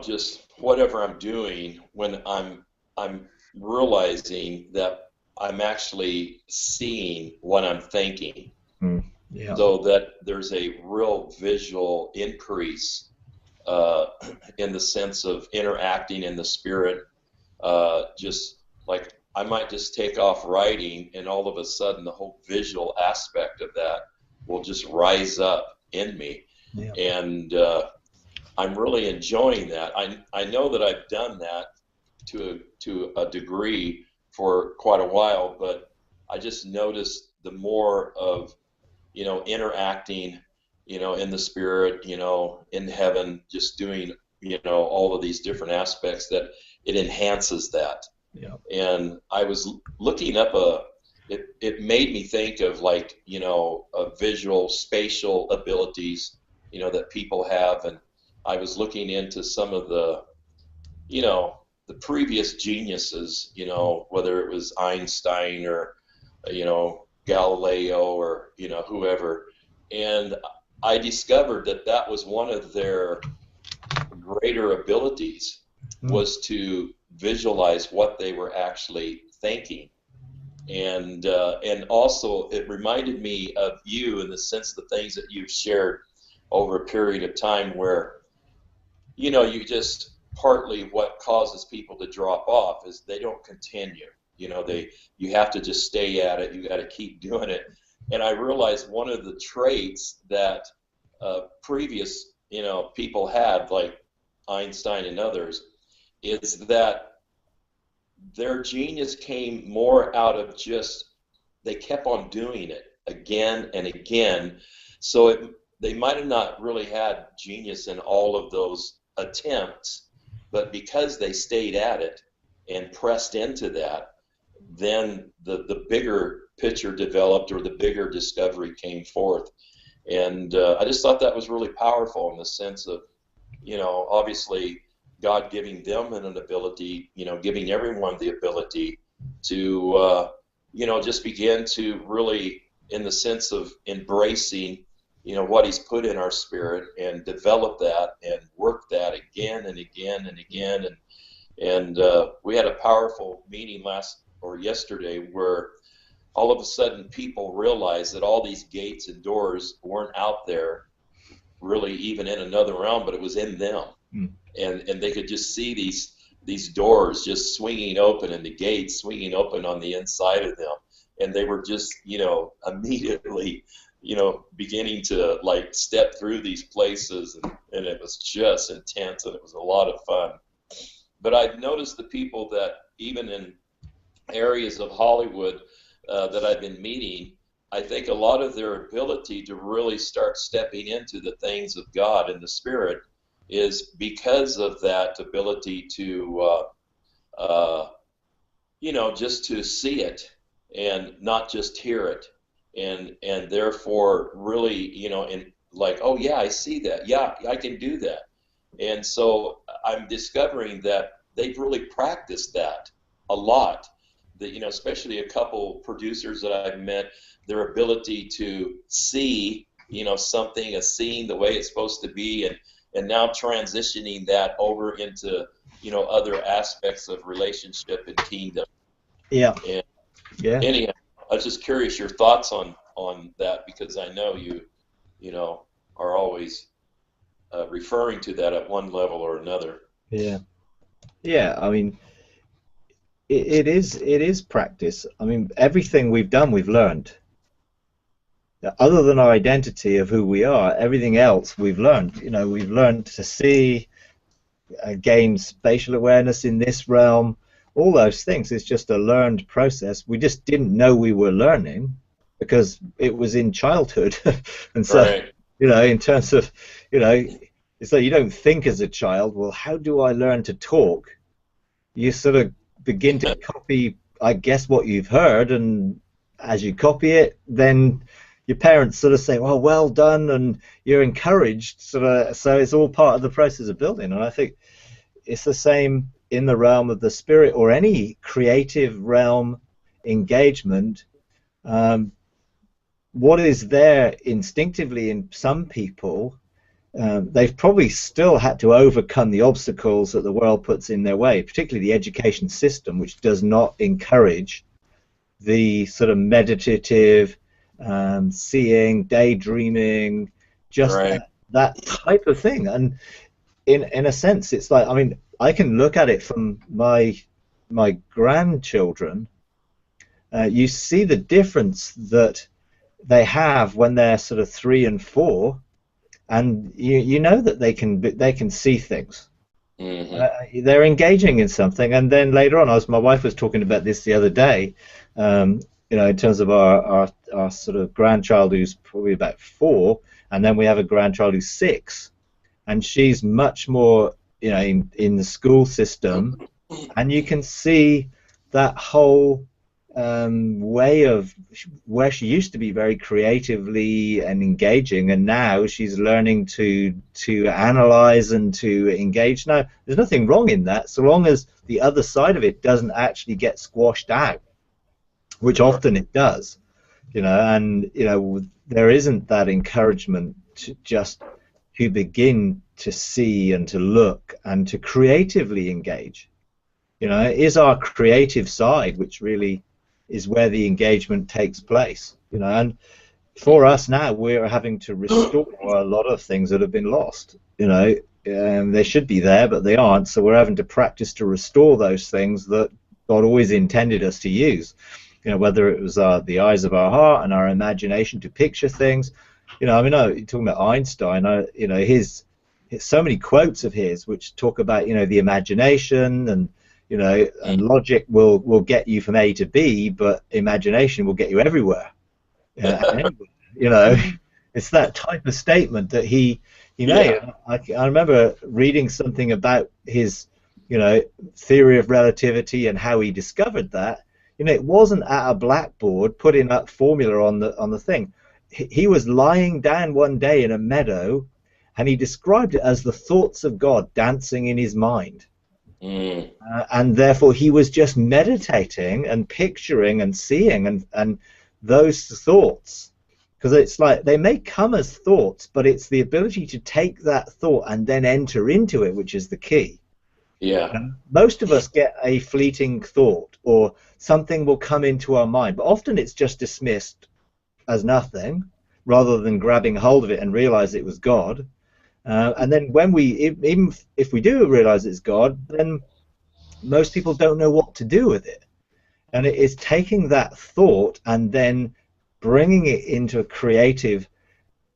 just whatever I'm doing when I'm realizing that I'm actually seeing what I'm thinking, Mm. Yeah. so that there's a real visual increase uh, in the sense of interacting in the spirit. Just like I might just take off writing, and all of a sudden the whole visual aspect of that will just rise up in me, Yeah. and I'm really enjoying that. I know that I've done that to a degree for quite a while, but I just noticed the more of interacting, in the spirit, in heaven, just doing, all of these different aspects, that it enhances that. Yeah. And I was looking up it made me think of, like, visual spatial abilities, that people have. And I was looking into some of you know, the previous geniuses, whether it was Einstein or, Galileo, or, whoever. And I discovered that that was one of their greater abilities, Mm. was to visualize what they were actually thinking. And also it reminded me of you, in the sense the things that you've shared over a period of time, where you just, partly what causes people to drop off is they don't continue. You have to just stay at it. You got to keep doing it. And I realized one of the traits that previous people had, like Einstein and others, is that their genius came more out of just, they kept on doing it again and again. So they might have not really had genius in all of those attempts, but because they stayed at it and pressed into that, then the bigger picture developed, or the bigger discovery came forth. And I just thought that was really powerful, in the sense of, obviously God giving them an ability, giving everyone the ability to, just begin to really, in the sense of embracing, what He's put in our spirit, and develop that and work that again and again and again. And we had a powerful meeting last or yesterday, where all of a sudden people realized that all these gates and doors weren't out there, really, even in another realm, but it was in them. Mm. And they could just see these doors just swinging open, and the gates swinging open on the inside of them. And they were just, immediately, beginning to, like, step through these places. And it was just intense, and it was a lot of fun. But I've noticed the people that, even in areas of Hollywood, that I've been meeting, I think a lot of their ability to really start stepping into the things of God and the Spirit is because of that ability to, uh, just to see it, and not just hear it, and therefore really, in, like, oh yeah, I see that, yeah, I can do that. And so I'm discovering that they've really practiced that a lot. That, especially a couple producers that I've met, their ability to see, something, as seeing the way it's supposed to be, and now transitioning that over into, other aspects of relationship and kingdom. Yeah. And Yeah. anyhow, I was just curious your thoughts on that, because I know you know are always referring to that at one level or another. Yeah. Yeah. I mean, it is practice. I mean, everything we've done, we've learned. Other than our identity of who we are, everything else we've learned. We've learned to see, gain spatial awareness in this realm. All those things. It's just a learned process. We just didn't know we were learning because it was in childhood, and so Right. in terms of, you know, so you don't think as a child, well, how do I learn to talk? You sort of begin to copy, I guess, what you've heard, and as you copy it, then your parents sort of say, well done, and you're encouraged, sort of. So it's all part of the process of building, and I think it's the same in the realm of the spirit or any creative realm engagement. Um, what is there instinctively in some people they've probably still had to overcome the obstacles that the world puts in their way, particularly the education system, which does not encourage the sort of meditative, seeing, daydreaming, just Right. that type of thing. And in a sense, it's like, I mean, I can look at it from my grandchildren. You see the difference that they have when they're sort of 3 and 4, and you know that they can see things. Hmm. They're engaging in something, and then later on, as my wife was talking about this the other day, um, in terms of our sort of grandchild who's probably about 4, and then we have a grandchild who's 6, and she's much more, in the school system, and you can see that whole way of where she used to be very creatively and engaging, and now she's learning to analyze and to engage. Now, there's nothing wrong in that, so long as the other side of it doesn't actually get squashed out, which often it does. And there isn't that encouragement to just to begin to see and to look and to creatively engage. It is our creative side which really is where the engagement takes place. And for us now, we're having to restore a lot of things that have been lost. They should be there, but they aren't. So we're having to practice to restore those things that God always intended us to use. Whether it was the eyes of our heart and our imagination to picture things. You're talking about Einstein. His so many quotes of his which talk about the imagination and logic will get you from A to B, but imagination will get you everywhere. And anywhere. It's that type of statement that he made. Yeah. I remember reading something about his theory of relativity and how he discovered that. It wasn't at a blackboard putting that formula on the thing. He was lying down one day in a meadow, and he described it as the thoughts of God dancing in his mind. Mm. And therefore he was just meditating and picturing and seeing and those thoughts, because it's like they may come as thoughts, but it's the ability to take that thought and then enter into it which is the key. Yeah. Most of us get a fleeting thought or something will come into our mind, but often it's just dismissed as nothing rather than grabbing hold of it and realize it was God. And then when even if we do realize it's God, then most people don't know what to do with it. And it is taking that thought and then bringing it into a creative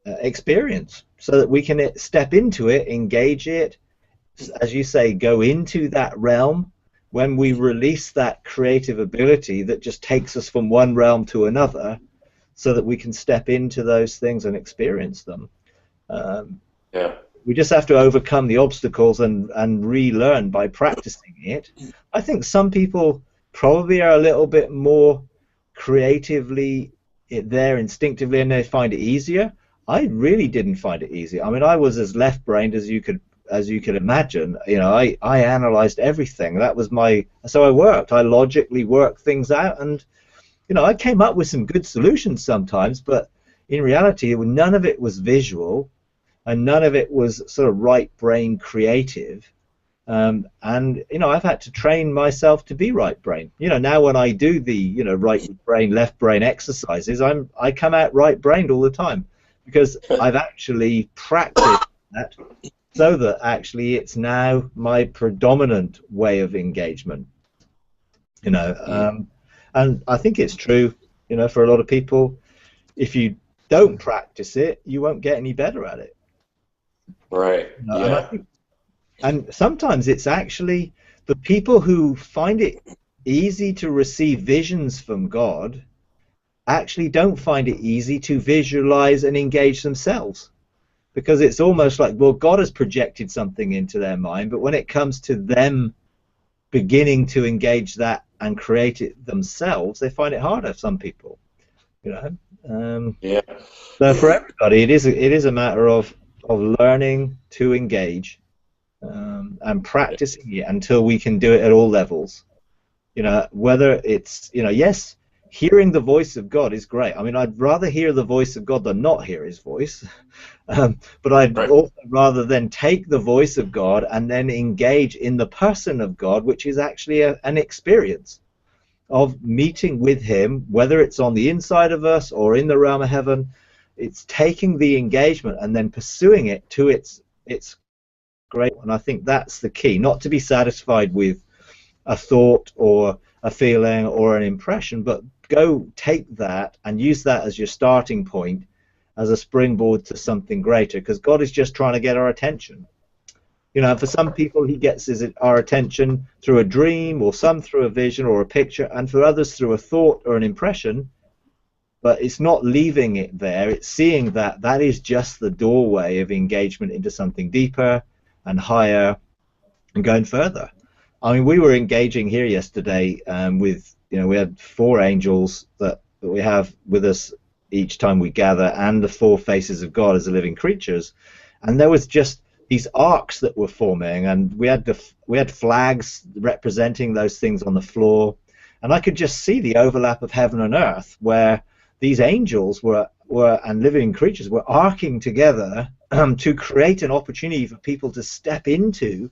experience so that we can step into it, engage it, as you say, go into that realm. When we release that creative ability that just takes us from one realm to another, so that we can step into those things and experience them. Yeah. We just have to overcome the obstacles and relearn by practicing it. I think some people probably are a little bit more creatively there instinctively and they find it easier. I really didn't find it easy. I mean, I was as left-brained as you could imagine. I analyzed everything. That was so I worked. I logically worked things out, and I came up with some good solutions sometimes, but in reality, none of it was visual, and none of it was sort of right brain creative. And I've had to train myself to be right brain. Now when I do the right brain, left brain exercises, I come out right brained all the time because I've actually practiced that, so that actually it's now my predominant way of engagement. And I think it's true, for a lot of people, if you don't practice it, you won't get any better at it. Right. And I Yeah. think, and sometimes it's actually the people who find it easy to receive visions from God actually don't find it easy to visualize and engage themselves, because it's almost like, well, God has projected something into their mind, but when it comes to them beginning to engage that and create it themselves, they find it harder. Some people, you know. Yeah. So for everybody, it is a matter of learning to engage and practicing it until we can do it at all levels. Whether it's yes, hearing the voice of God is great. I mean, I'd rather hear the voice of God than not hear his voice. But I'd Right. also rather then take the voice of God and then engage in the person of God, which is actually an experience of meeting with him, whether it's on the inside of us or in the realm of heaven. It's taking the engagement and then pursuing it to its great. And I think that's the key, not to be satisfied with a thought or a feeling or an impression, but go take that and use that as your starting point, as a springboard to something greater, because God is just trying to get our attention. You know, for some people, he gets our attention through a dream, or some through a vision or a picture, and for others through a thought or an impression. But it's not leaving it there. It's seeing that that is just the doorway of engagement into something deeper and higher and going further. I mean, we were engaging here yesterday with, we had 4 angels that we have with us each time we gather, and the 4 faces of God as the living creatures. And there was just these arcs that were forming, and we had flags representing those things on the floor, and I could just see the overlap of heaven and earth, where these angels were and living creatures were arcing together to create an opportunity for people to step into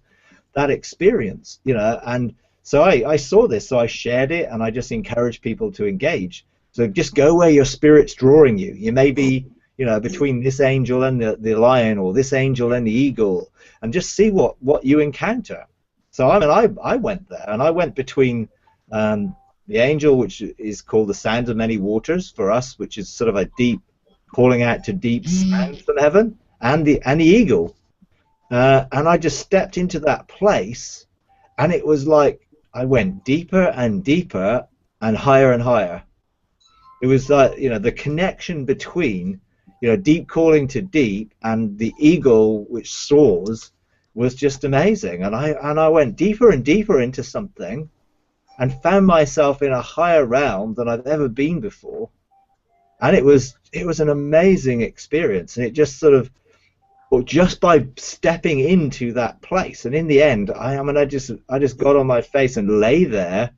that experience, and so I saw this, so I shared it, and I just encourage people to engage. So just go where your spirit's drawing you. You may be, between this angel and the lion, or this angel and the eagle, and just see what you encounter. So I mean, I went there, and I went between the angel, which is called the sound of many waters for us, which is sort of a deep calling out to deep sound from heaven, and the eagle. And I just stepped into that place, and it was like I went deeper and deeper and higher and higher. It was like, the connection between, deep calling to deep and the eagle which soars was just amazing. And I went deeper and deeper into something and found myself in a higher realm than I've ever been before. And it was an amazing experience, and it just sort of, or just by stepping into that place, and in the end, I just got on my face and lay there,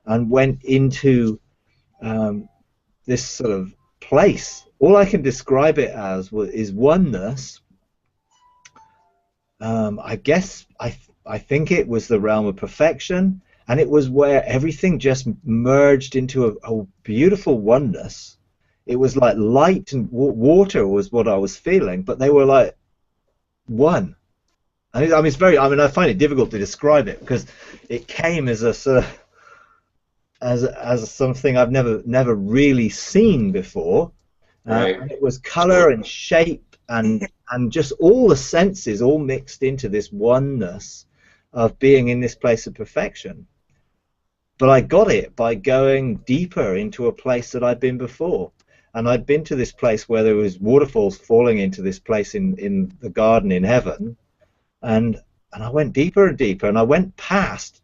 and went into this sort of place. All I can describe it as is oneness. I guess I think it was the realm of perfection, and it was where everything just merged into a beautiful oneness. It was like light and water was what I was feeling, but they were like one. I mean, it's very. I mean, I find it difficult to describe it because it came as a sort of as something I've never really seen before. Right. And it was color and shape and just all the senses all mixed into this oneness of being in this place of perfection. But I got it by going deeper into a place that I'd been before. And I'd been to this place where there was waterfalls falling into this place in the garden in heaven. And I went deeper and deeper, and I went past.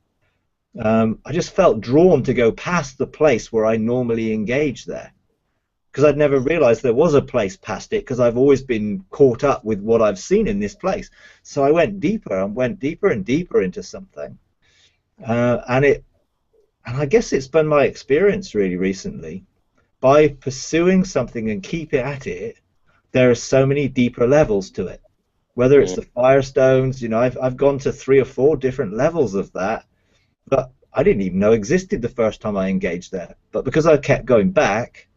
I just felt drawn to go past the place where I normally engage there, because I'd never realized there was a place past it, because I've always been caught up with what I've seen in this place. So I went deeper and went deeper and deeper into something. And I guess it's been my experience really recently. By pursuing something and keep at it, there are so many deeper levels to it. Whether it's the firestones, I've gone to 3 or 4 different levels of that I didn't even know existed the first time I engaged there. But because I kept going back,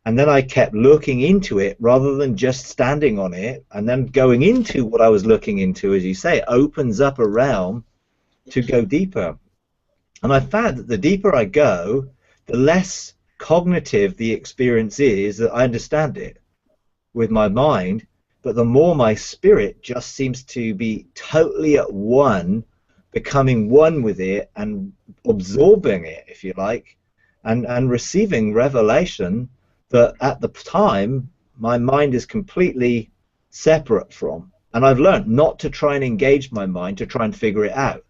and then I kept looking into it rather than just standing on it, and then going into what I was looking into, as you say, it opens up a realm to go deeper. And I found that the deeper I go, the less cognitive the experience is, that I understand it with my mind, but the more my spirit just seems to be totally at one, becoming one with it and absorbing it, if you like, and receiving revelation that at the time my mind is completely separate from. And I've learned not to try and engage my mind to try and figure it out,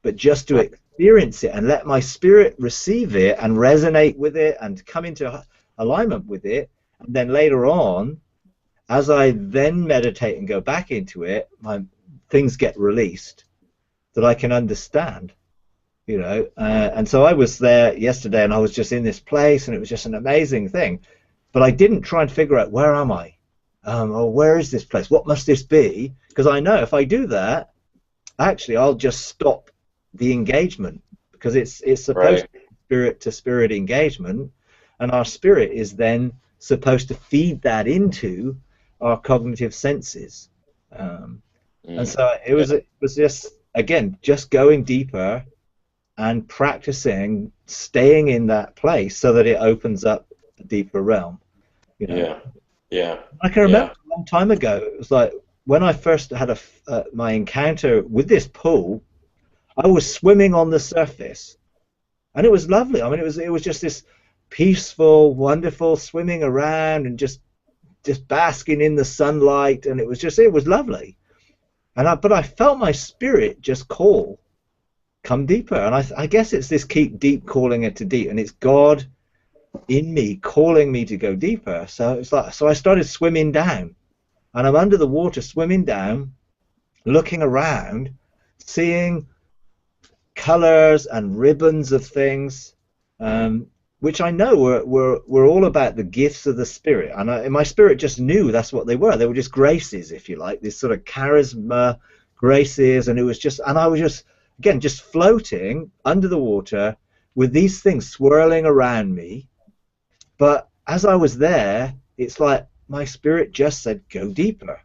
but just to experience it and let my spirit receive it and resonate with it and come into alignment with it. And then later on, as I then meditate and go back into it, things get released that I can understand. And so I was there yesterday, and I was just in this place, and it was just an amazing thing. But I didn't try and figure out, where am I, or where is this place, what must this be, because I know if I do that, actually I'll just stop the engagement, because it's supposed Right. to be spirit to spirit engagement, and our spirit is then supposed to feed that into our cognitive senses. And Mm. so Yeah. it was just, again, just going deeper and practicing staying in that place so that it opens up a deeper realm. Yeah. Yeah. I can remember Yeah. a long time ago, it was like when I first had my encounter with this pool, I was swimming on the surface, and it was lovely. I mean, it was just this peaceful, wonderful swimming around and just basking in the sunlight, and it was lovely. But I felt my spirit just come deeper, and I guess it's this keep deep calling it to deep, and it's God in me calling me to go deeper. So it's like, so I started swimming down, and I'm under the water swimming down, looking around, seeing colors and ribbons of things, which I know were all about the gifts of the spirit. And my spirit just knew that's what they were. They were just graces, if you like, this sort of charisma, graces. And it was just, and I was just, again, just floating under the water with these things swirling around me. But as I was there, it's like my spirit just said, go deeper.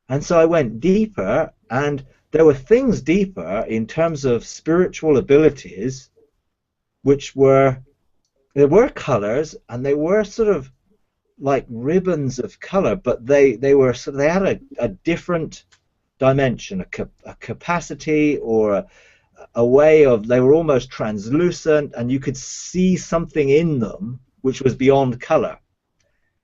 And so I went deeper, and there were things deeper in terms of spiritual abilities, which were, there were colors, and they were sort of like ribbons of color, but they had a different dimension, a capacity, or a way of, they were almost translucent, and you could see something in them which was beyond color.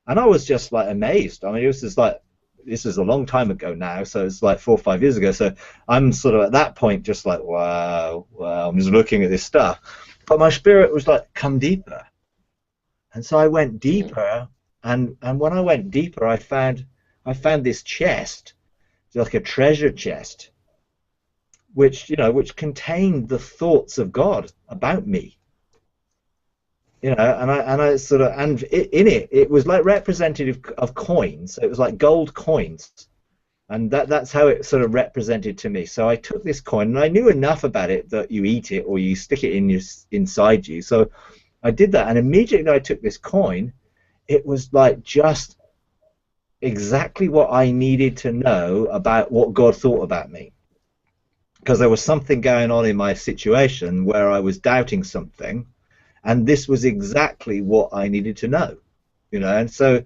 And I was just like amazed. I mean, it was just like, this is a long time ago now, so it's like 4 or 5 years ago. So I'm sort of at that point just like, wow, wow, I'm just looking at this stuff. But my spirit was like, come deeper. And so I went Mm. deeper, and when I went deeper, I found this chest, like a treasure chest, which contained the thoughts of God about me. And I sort of, and in it was like representative of coins. So it was like gold coins, and that's how it sort of represented to me. So I took this coin, and I knew enough about it that you eat it or you stick it inside you. So I did that, and immediately I took this coin. It was like just exactly what I needed to know about what God thought about me, because there was something going on in my situation where I was doubting something, and this was exactly what I needed to know. And so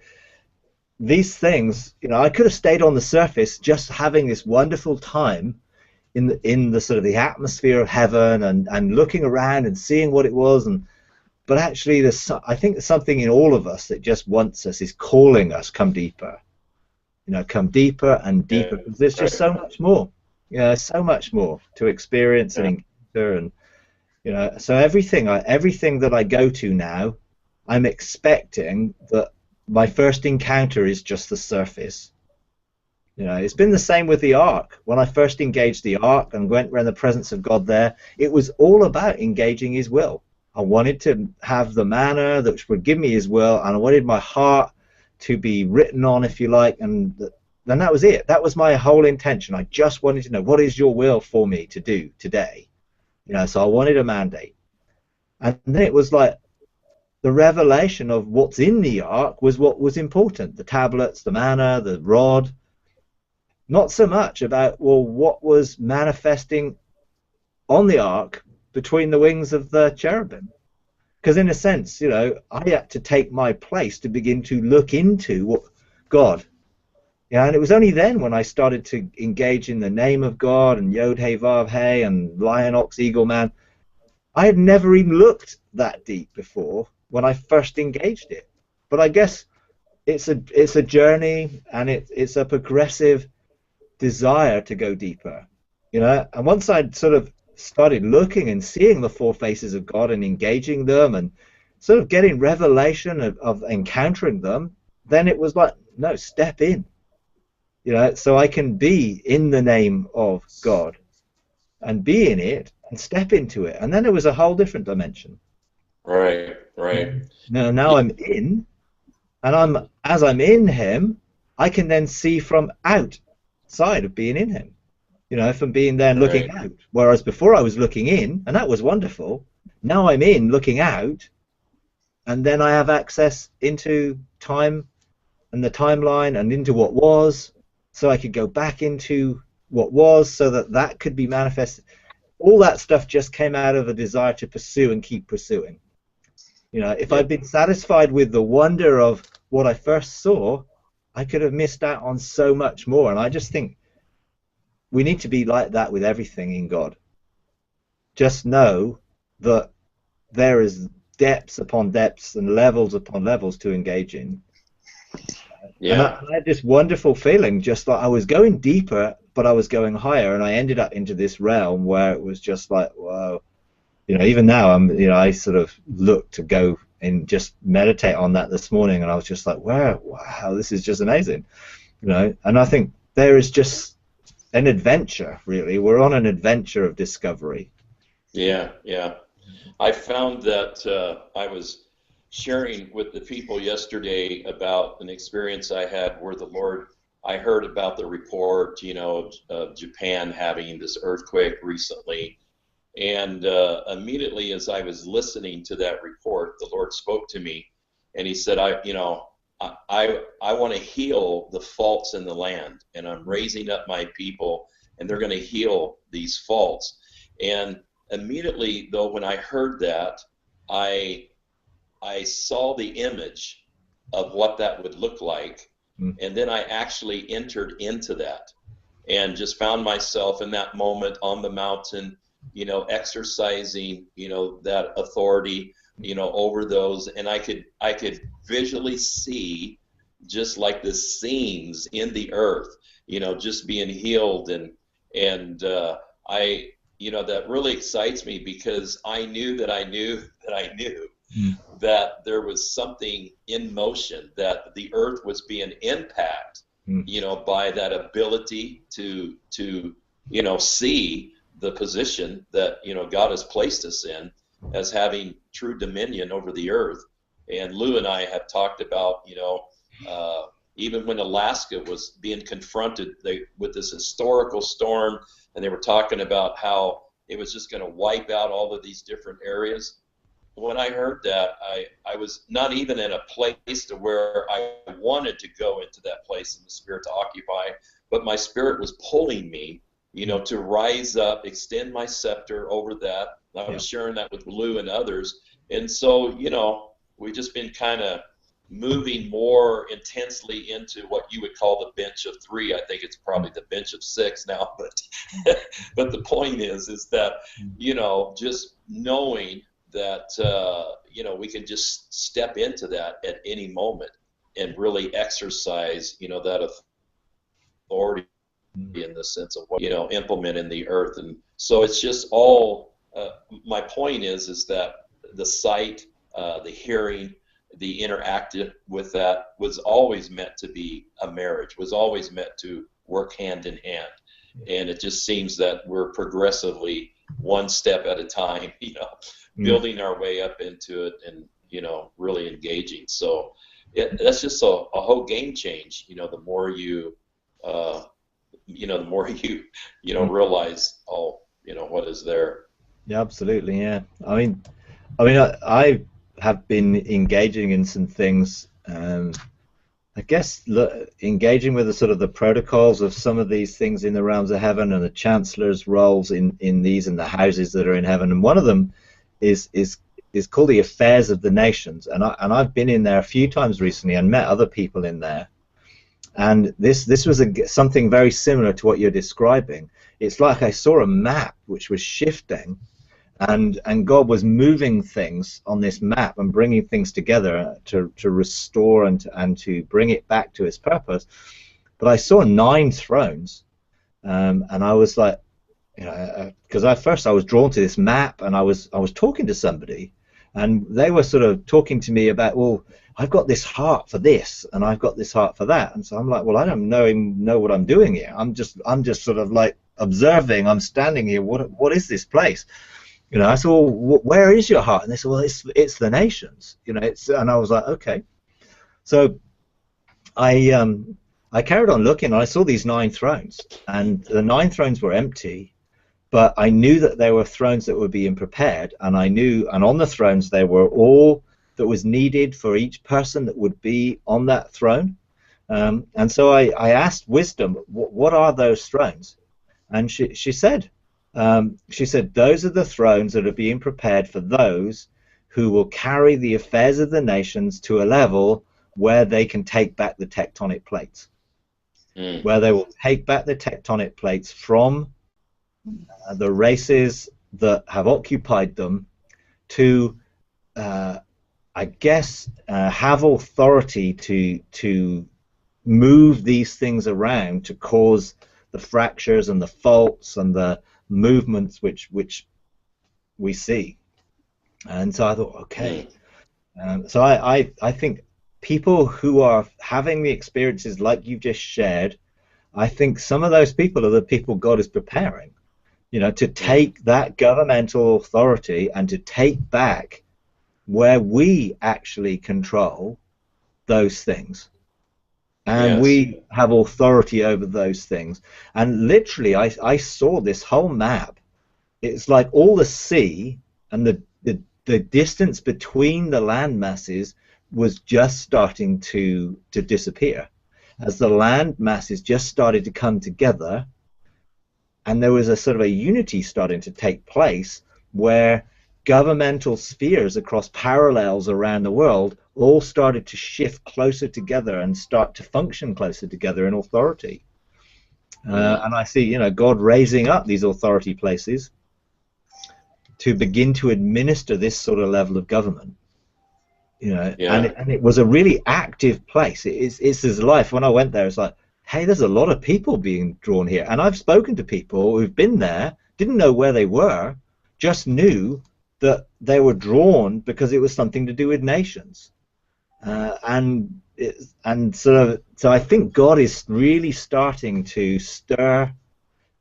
these things, I could have stayed on the surface just having this wonderful time in the sort of the atmosphere of heaven, and looking around and seeing what it was. But actually I think there's something in all of us that just wants us, is calling us, come deeper, come deeper and Yeah. deeper, because there's just Right. so much more, so much more to experience and Yeah. encounter. And so everything that I go to now, I'm expecting that my first encounter is just the surface. It's been the same with the ark. When I first engaged the ark and went around the presence of God there, it was all about engaging His will. I wanted to have the manner that would give me His will, and I wanted my heart to be written on, if you like, and then that was it. That was my whole intention. I just wanted to know, what is your will for me to do today? So I wanted a mandate. And then it was like the revelation of what's in the ark was what was important: the tablets, the manna, the rod. Not so much about, well, what was manifesting on the ark between the wings of the cherubim. Because in a sense, I had to take my place to begin to look into what God. And it was only then when I started to engage in the name of God, and Yod Hey Vav Hey and Lion Ox Eagle Man. I had never even looked that deep before when I first engaged it. But I guess it's a journey, and it's a progressive desire to go deeper. And once I'd sort of started looking and seeing the four faces of God and engaging them, and sort of getting revelation of encountering them, then it was like, no, step in, so I can be in the name of God and be in it, and step into it, and then it was a whole different dimension. Right, right. Now Yeah, I'm in, and as I'm in him, I can then see from outside of being in him. From being there and looking right. out. Whereas before I was looking in, and that was wonderful. Now I'm in, looking out, and then I have access into time and the timeline and into what was, so I could go back into what was, so that that could be manifested. All that stuff just came out of a desire to pursue and keep pursuing. If Yeah, I'd been satisfied with the wonder of what I first saw, I could have missed out on so much more. And I just think we need to be like that with everything in God. Just know that there is depths upon depths and levels upon levels to engage in. And yeah, I had this wonderful feeling, just like I was going deeper, but I was going higher, and I ended up into this realm where it was just like, whoa. Even now, I sort of look to go and just meditate on that this morning, and I was just like, wow, this is just amazing. And I think there is just an adventure, really. We're on an adventure of discovery. yeah, yeah. I found that I was sharing with the people yesterday about an experience I had where the Lord, I heard about the report, of Japan having this earthquake recently. And immediately as I was listening to that report, the Lord spoke to me and he said, I want to heal the faults in the land, and I'm raising up my people, and they're going to heal these faults. And immediately, though, when I heard that, I I saw the image of what that would look like, Mm. and then I actually entered into that and just found myself in that moment on the mountain, exercising, that authority, over those, and I could visually see just like the seams in the earth, just being healed, and I, that really excites me because I knew that I knew that I knew Mm. that there was something in motion, that the earth was being impacted, Mm. by that ability to see the position that God has placed us in as having true dominion over the earth. And Lou and I have talked about, even when Alaska was being confronted with this historical storm, and they were talking about how it was just going to wipe out all of these different areas. When I heard that, I was not even in a place to where I wanted to go into that place in the spirit to occupy, but my spirit was pulling me, Mm. to rise up, extend my scepter over that. I Yeah. was sharing that with Lou and others. And so, we've just been kind of moving more intensely into what you would call the bench of three. I think it's Mm. probably the bench of six now, but but the point is that, Mm. just knowing that we can just step into that at any moment and really exercise that authority Mm. in the sense of what implement in the earth. And so it's just all my point is that the sight, the hearing, the interactive with that was always meant to be a marriage, was always meant to work hand in hand. And it just seems that we're progressively one step at a time, Mm. building our way up into it, and really engaging. So that's just a whole game change. The more you uh, the more Mm. realize, oh, what is there. Yeah, absolutely. Yeah. I have been engaging in some things. I guess engaging with the sort of the protocols of some of these things in the realms of heaven and the chancellor's roles in these and the houses that are in heaven. And one of them is called the affairs of the nations. And I've been in there a few times recently and met other people in there. And this was something very similar to what you're describing. It's like I saw a map which was shifting, and God was moving things on this map and bringing things together to restore and to bring it back to its purpose. But I saw 9 thrones, and I was like, because at first I was drawn to this map, and I was talking to somebody, and they were sort of talking to me about, well, I've got this heart for this, and I've got this heart for that, and so I'm like, well, I don't know what I'm doing here. I'm just sort of like observing. I'm standing here. What is this place? You know, I said, well, where is your heart? And they said, well, it's the nations. You know, and I was like, okay. So I carried on looking, and I saw these 9 thrones, and the 9 thrones were empty. But I knew that there were thrones that were being prepared, and I knew, and on the thrones there were all that was needed for each person that would be on that throne. And so I asked wisdom, what are those thrones? And she said, those are the thrones that are being prepared for those who will carry the affairs of the nations to a level where they can take back the tectonic plates, where they will take back the tectonic plates from the races that have occupied them to, I guess, have authority to move these things around to cause the fractures and the faults and the movements which we see. And so I thought, okay. So I think people who are having the experiences like you've just shared, I think some of those people are the people God is preparing, you know, to take that governmental authority and to take back where we actually control those things. And we have authority over those things. And literally, I saw this whole map. It's like all the sea and the distance between the land masses was just starting to disappear. As the land masses just started to come together, and there was a sort of a unity starting to take place where governmental spheres across parallels around the world all started to shift closer together and start to function closer together in authority. And I see, you know, God raising up these authority places to begin to administer this sort of level of government. You know, and it was a really active place. It's his life. When I went there, it's like, hey, there's a lot of people being drawn here. And I've spoken to people who've been there, didn't know where they were, just knew that they were drawn because it was something to do with nations. So I think God is really starting to stir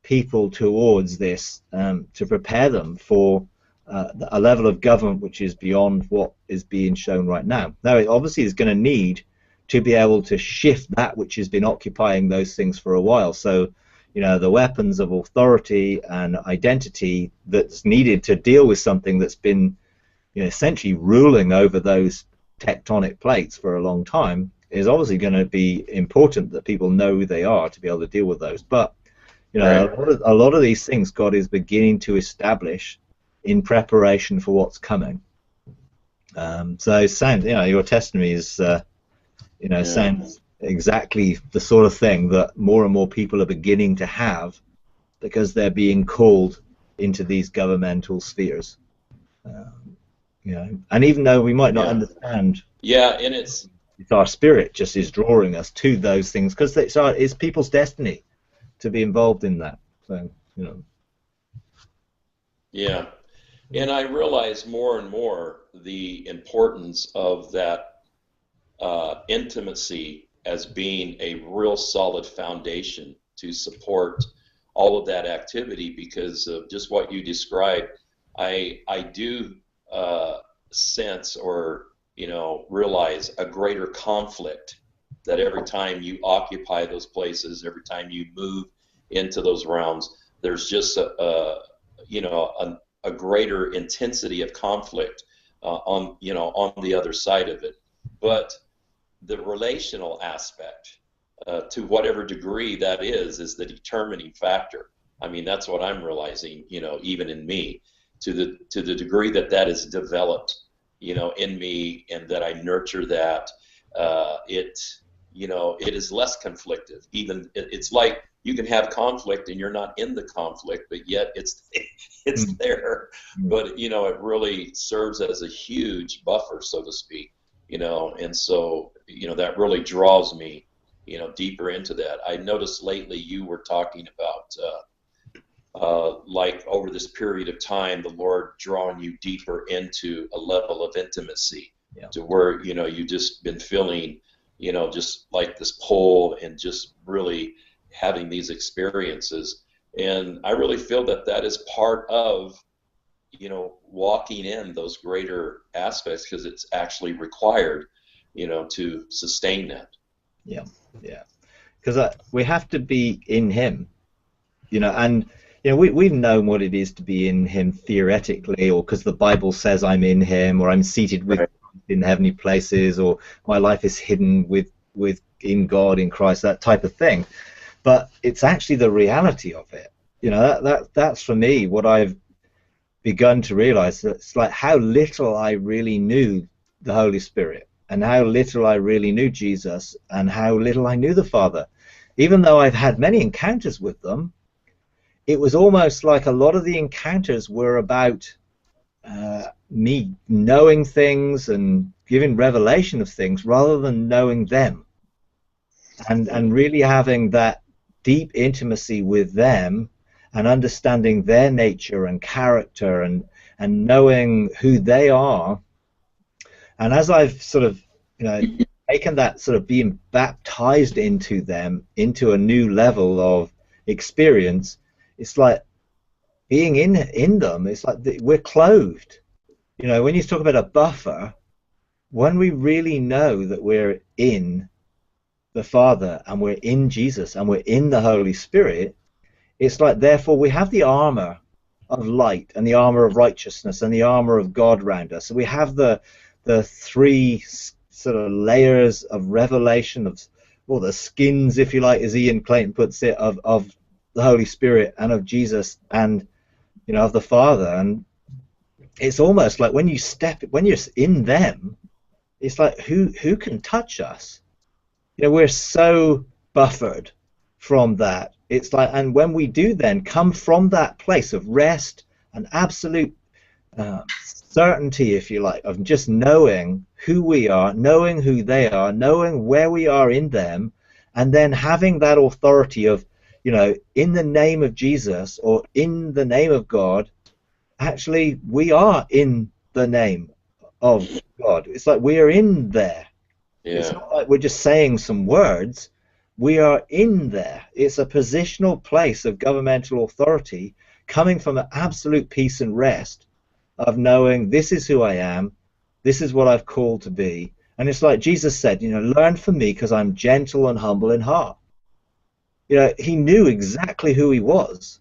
people towards this, to prepare them for a level of government which is beyond what is being shown right now. Now, it obviously is going to need to be able to shift that which has been occupying those things for a while. So, you know, the weapons of authority and identity that's needed to deal with something that's been, you know, essentially ruling over those tectonic plates for a long time is obviously going to be important that people know who they are to be able to deal with those. But, you know, a lot of these things God is beginning to establish in preparation for what's coming. So, sounds, you know, your testimony is, you know, sounds exactly the sort of thing that more and more people are beginning to have because they're being called into these governmental spheres. You know, and even though we might not understand, and it's our spirit just is drawing us to those things because it's people's destiny to be involved in that. So, you know. Yeah, and I realize more and more the importance of that intimacy as being a real solid foundation to support all of that activity because of just what you described. I do sense or, you know, realize a greater conflict that every time you occupy those places, every time you move into those realms, there's just you know, a greater intensity of conflict on, you know, on the other side of it. But the relational aspect, to whatever degree that is the determining factor. I mean, that's what I'm realizing, you know, even in me, to the degree that that is developed, you know, in me, and that I nurture that, you know, it is less conflictive. Even it's like you can have conflict and you're not in the conflict, but yet it's there. But, you know, it really serves as a huge buffer, so to speak, you know, and so, you know, that really draws me, you know, deeper into that. I noticed lately you were talking about like over this period of time, the Lord drawing you deeper into a level of intimacy, to where, you know, you just been feeling, you know, just like this pull and just really having these experiences. And I really feel that that is part of, walking in those greater aspects, because it's actually required, to sustain that. Yeah, yeah. Because we have to be in Him, and we've known what it is to be in Him theoretically, or because the Bible says I'm in Him, or I'm seated with Right. Christ in heavenly places, or my life is hidden with in God in Christ, that type of thing. But it's actually the reality of it. That's for me what I've begun to realize. It's like how little I really knew the Holy Spirit, and how little I really knew Jesus, and how little I knew the Father. Even though I've had many encounters with them, it was almost like a lot of the encounters were about me knowing things and giving revelation of things rather than knowing them, and really having that deep intimacy with them and understanding their nature and character, and knowing who they are. And as I've sort of taken that, sort of being baptized into them, into a new level of experience, it's like being in them. It's like we're clothed. When you talk about a buffer, when we really know that we're in the Father, and we're in Jesus, and we're in the Holy Spirit, it's like, therefore, we have the armor of light, and the armor of righteousness, and the armor of God around us. So we have the three sort of layers of revelation, or the skins, if you like, as Ian Clayton puts it, of the Holy Spirit, and of Jesus, and of the Father. And it's almost like when you're in them, it's like, who can touch us? We're so buffered from that. It's like, and when we do then come from that place of rest and absolute certainty, if you like, of just knowing who we are, knowing who they are, knowing where we are in them, and then having that authority of, in the name of Jesus, or in the name of God, actually we are in the name of God. It's like we are in there. It's Yeah. not like we're just saying some words. We are in there. It's a positional place of governmental authority, coming from an absolute peace and rest of knowing this is who I am, this is what I've called to be. And it's like Jesus said, learn from me because I'm gentle and humble in heart. He knew exactly who he was,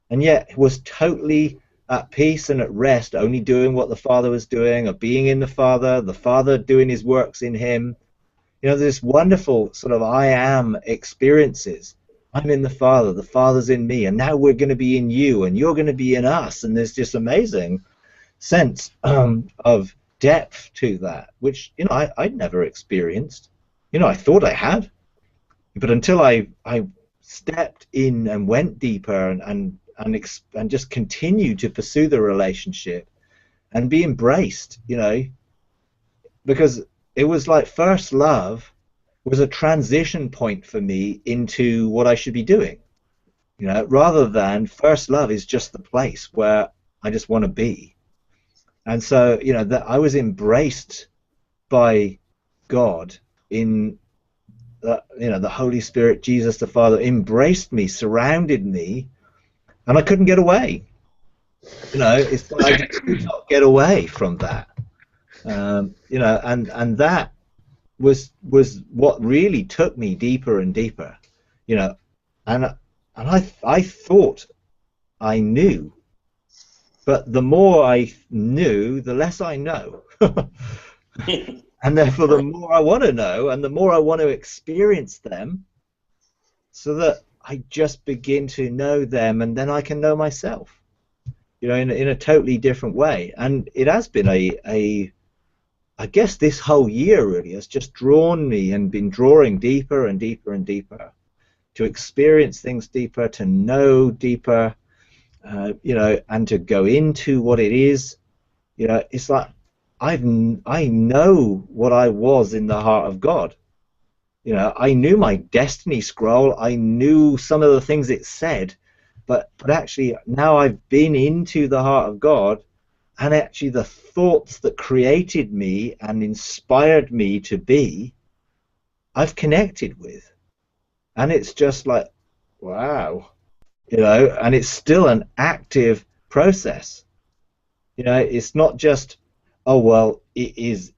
and yet was totally at peace and at rest, only doing what the Father was doing, of being in the Father doing his works in him. This wonderful sort of I am experiences. I'm in the Father's in me, and now we're going to be in you, and you're going to be in us. And there's this amazing sense of depth to that, which I'd never experienced. I thought I had, but until I stepped in and went deeper, and just continued to pursue the relationship and be embraced, because it was like first love was a transition point for me into what I should be doing, rather than first love is just the place where I just want to be. And so, that I was embraced by God in the Holy Spirit, Jesus the Father embraced me, surrounded me, and I couldn't get away. It's like I just could not get away from that. And that was what really took me deeper and deeper. And I thought I knew, but the more I knew, the less I know. And therefore, the more I want to know, and the more I want to experience them, so that I just begin to know them, and then I can know myself, in a totally different way. And it has been I guess this whole year really has just drawn me, and been drawing deeper and deeper and deeper, to experience things deeper, to know deeper, and to go into what it is. It's like I know what I was in the heart of God. I knew my destiny scroll. I knew some of the things it said, but actually now I've been into the heart of God, and actually the thoughts that created me and inspired me to be, I've connected with. And it's just like, wow. you know, and it's still an active process. You know, it's not just, oh well, it is,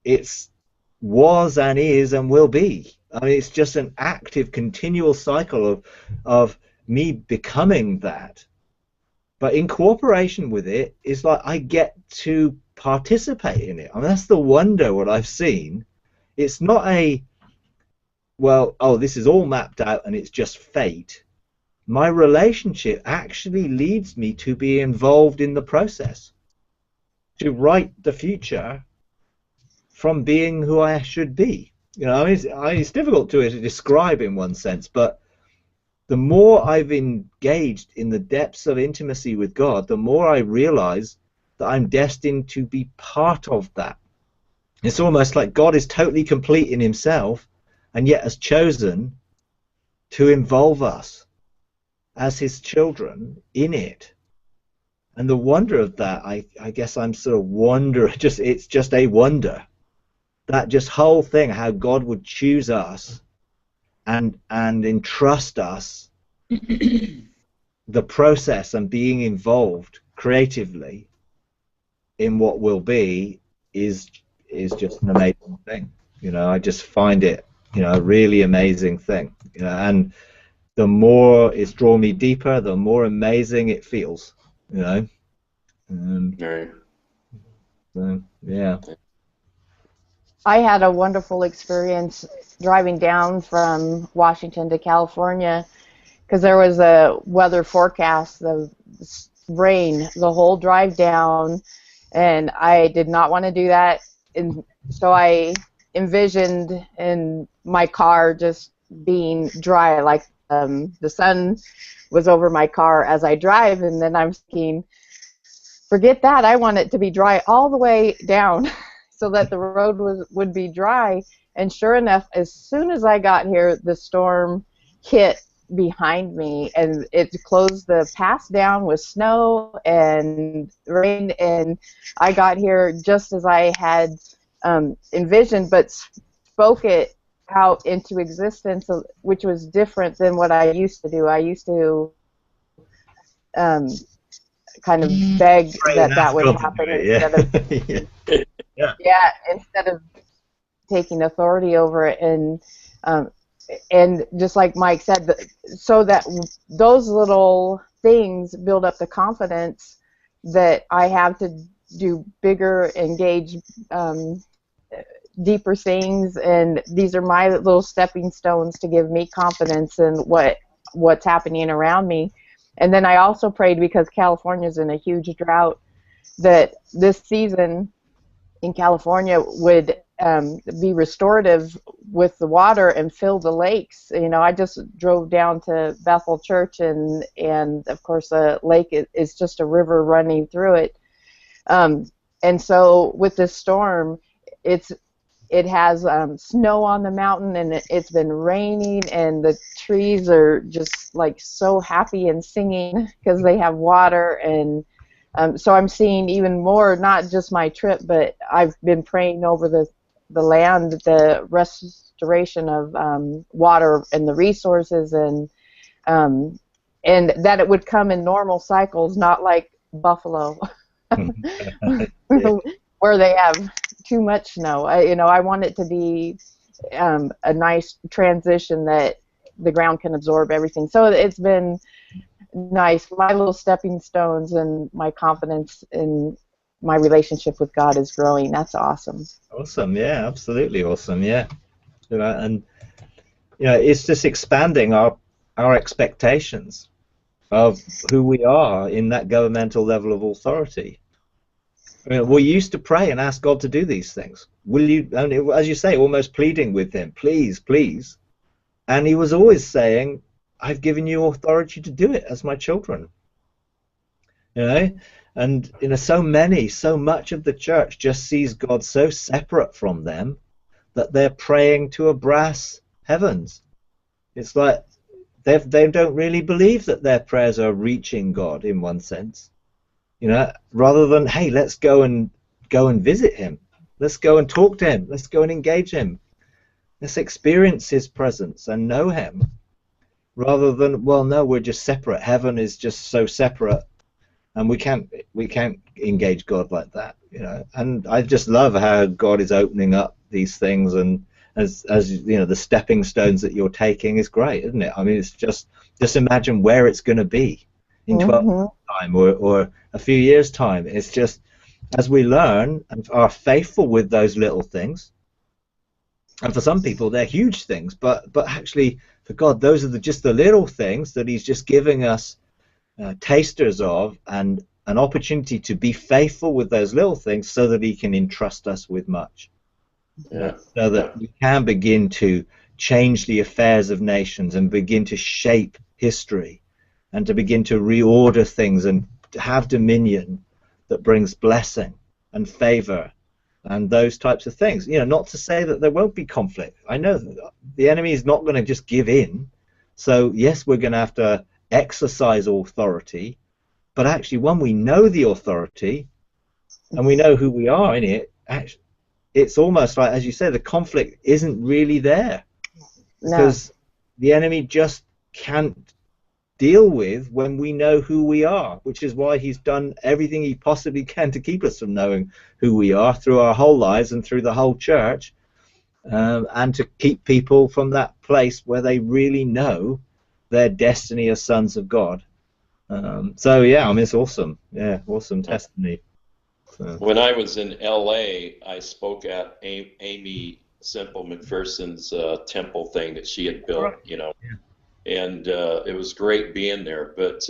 it's was and is and will be. I mean, it's just an active, continual cycle of me becoming that. But in cooperation with it, it's like I get to participate in it. I mean, that's the wonder what I've seen. It's not a, well, oh, this is all mapped out and it's just fate. My relationship actually leads me to be involved in the process, to write the future from being who I should be. You know, it's difficult to describe in one sense, but the more I've engaged in the depths of intimacy with God, the more I realize that I'm destined to be part of that. It's almost like God is totally complete in himself and yet has chosen to involve us as his children in it. And the wonder of that, I guess I'm sort of it's just a wonder. That just whole thing, how God would choose us and entrust us the process and being involved creatively in what will be is just an amazing thing. You know, I just find it, you know, a really amazing thing. You know, and the more it's drawn me deeper, the more amazing it feels. You know. Right. So, yeah. I had a wonderful experience driving down from Washington to California because there was a weather forecast of rain the whole drive down, and I did not want to do that. And so I envisioned in my car just being dry, like the sun was over my car as I drive, and then I'm thinking, forget that, I want it to be dry all the way down so that the road would be dry. And sure enough, as soon as I got here, the storm hit behind me, and it closed the pass down with snow and rain, and I got here just as I had envisioned, but spoke it out into existence, which was different than what I used to do. I used to kind of beg that would happen instead of yeah, instead of taking authority over it. And just like Mike said, so that those little things build up the confidence that I have to do bigger, engage deeper things, and these are my little stepping stones to give me confidence in what's happening around me. And then I also prayed, because California's in a huge drought, that this season in California would be restorative with the water and fill the lakes. You know, I just drove down to Bethel Church, and of course the lake is just a river running through it. And so with this storm, it has snow on the mountain, and it's been raining, and the trees are just like so happy and singing because they have water. And so I'm seeing even more, not just my trip, but I've been praying over the land, the restoration of water and the resources, and that it would come in normal cycles, not like Buffalo, where they have too much snow. I want it to be a nice transition that the ground can absorb everything. So it's been nice. My little stepping stones and my confidence in my relationship with God is growing. That's awesome. Awesome, yeah, absolutely awesome, yeah. And it's just expanding our expectations of who we are in that governmental level of authority. I mean, we used to pray and ask God to do these things. Will you? And as you say, almost pleading with Him, please, please. And He was always saying, "I've given you authority to do it as my children." And so much of the church just sees God so separate from them that they're praying to a brass heavens. It's like they don't really believe that their prayers are reaching God in one sense. Rather than, hey, let's go and visit Him. Let's go and talk to Him. Let's go and engage Him. Let's experience His presence and know Him. rather than, well, no, we're just separate. Heaven is just so separate, and we can't engage God like that, you know. And I just love how God is opening up these things, and as you know, the stepping stones that you're taking is great, isn't it? I mean, it's just imagine where it's going to be in 12 Mm-hmm. months time, or a few years time. It's just as we learn and are faithful with those little things, and for some people they're huge things, but actually for God those are just the little things that He's just giving us tasters of, and an opportunity to be faithful with those little things so that He can entrust us with much. Yeah. So Yeah. that we can begin to change the affairs of nations and begin to shape history and to begin to reorder things and to have dominion that brings blessing and favor and those types of things. You know, not to say that there won't be conflict. I know that the enemy is not going to just give in. So yes, we're going to have to exercise authority, but actually when we know the authority and we know who we are in it, actually, it's almost like, as you say, the conflict isn't really there, No. because the enemy just can't deal with when we know who we are, which is why he's done everything he possibly can to keep us from knowing who we are through our whole lives and through the whole church, and to keep people from that place where they really know their destiny as sons of God. So yeah, I mean, it's awesome. Yeah, awesome testimony. So. When I was in LA, I spoke at Amy Semple McPherson's temple thing that she had built, you know, and it was great being there. But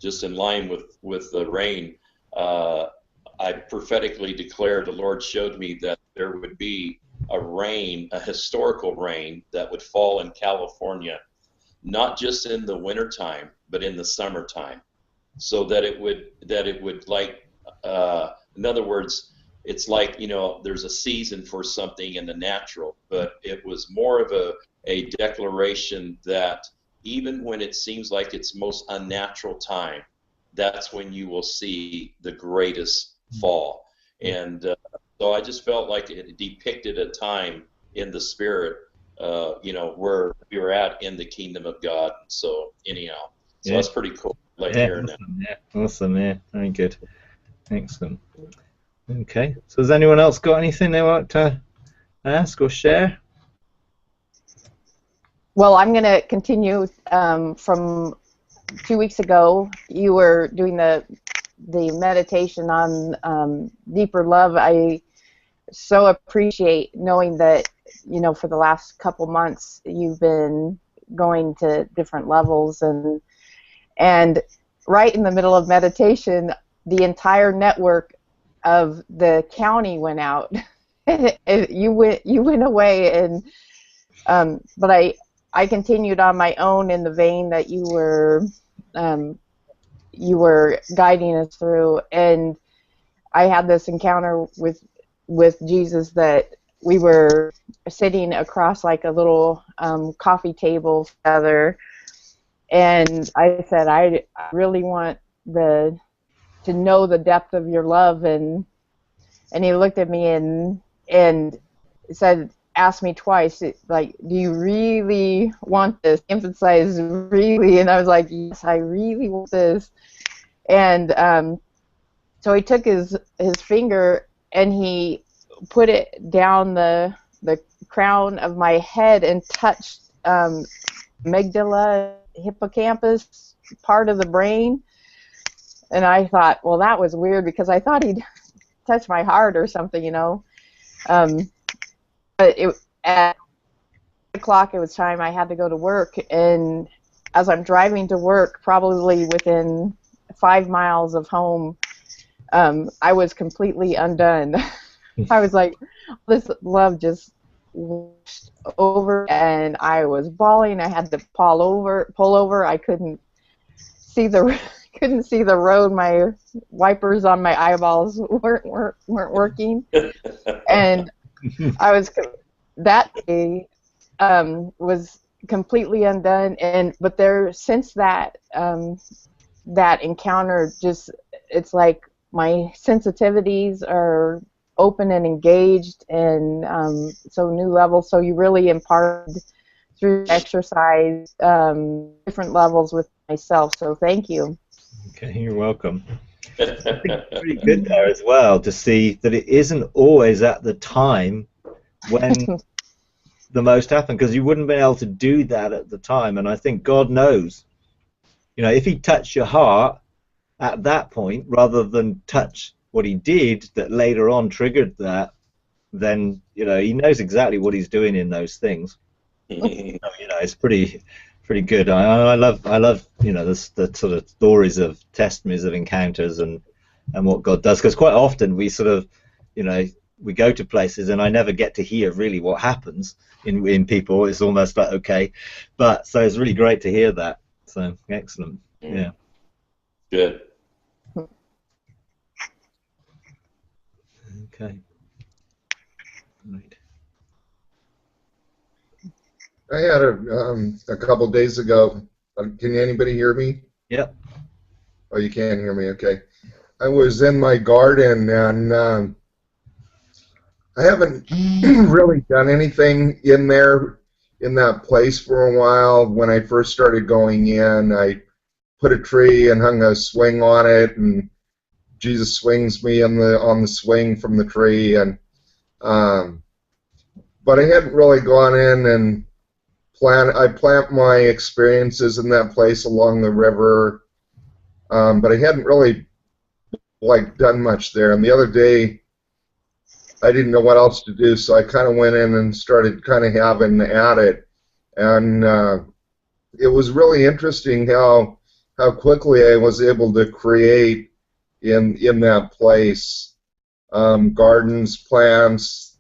just in line with the rain, I prophetically declared, the Lord showed me that there would be a rain, a historical rain that would fall in California, not just in the wintertime, but in the summertime, so that it would like, in other words, it's like, you know, there's a season for something in the natural, but it was more of a declaration that even when it seems like it's most unnatural time, that's when you will see the greatest fall. And so I just felt like it depicted a time in the spirit, you know, where we were at in the kingdom of God. So anyhow, so that's pretty cool. Like hearing that. Yeah, awesome. Yeah, very good. Excellent. Okay. So has anyone else got anything they want to ask or share? Well, I'm going to continue from 2 weeks ago. You were doing the meditation on deeper love. I so appreciate knowing that, you know, for the last couple months you've been going to different levels, and right in the middle of meditation, the entire network of the county went out. You went away, and but I continued on my own in the vein that you were guiding us through, and I had this encounter with Jesus that we were sitting across like a little coffee table together, and I said, I really want to know the depth of your love, and he looked at me and said, asked me twice, like, do you really want this? Emphasize really, and I was like, yes, I really want this. And so he took his finger and he put it down the crown of my head and touched amygdala, hippocampus, part of the brain. And I thought, well, that was weird, because I thought he'd touch my heart or something, you know. But at 8 o'clock, it was time I had to go to work, and as I'm driving to work, probably within 5 miles of home, I was completely undone. I was like, this love just washed over, and I was bawling. I had to pull over. I couldn't see the road. My wipers on my eyeballs weren't working, and I was that day was completely undone. But there, since that that encounter, just, it's like my sensitivities are open and engaged, and so new levels. So you really imparted through exercise, different levels with myself. So thank you. Okay, you're welcome. I think it's pretty good there as well to see that it isn't always at the time when the most happened, because you wouldn't have been able to do that at the time. And I think God knows, if he touched your heart at that point rather than touch what he did that later on triggered that, then he knows exactly what he's doing in those things. It's pretty good. I love the sort of stories of testimonies of encounters and what God does, because quite often we sort of we go to places and I never get to hear really what happens in people. It's almost like okay, but so it's really great to hear that. So excellent. Yeah. Good. Okay. Right. I had a couple days ago. Can anybody hear me? Yep. Oh, you can hear me. Okay. I was in my garden and I haven't really done anything in there in that place for a while. When I first started going in, I put a tree and hung a swing on it, and Jesus swings me on the swing from the tree, and but I hadn't really gone in and plant my experiences in that place along the river, but I hadn't really done much there. And the other day, I didn't know what else to do, so I kind of went in and started kind of having at it, and it was really interesting how quickly I was able to create in that place gardens, plants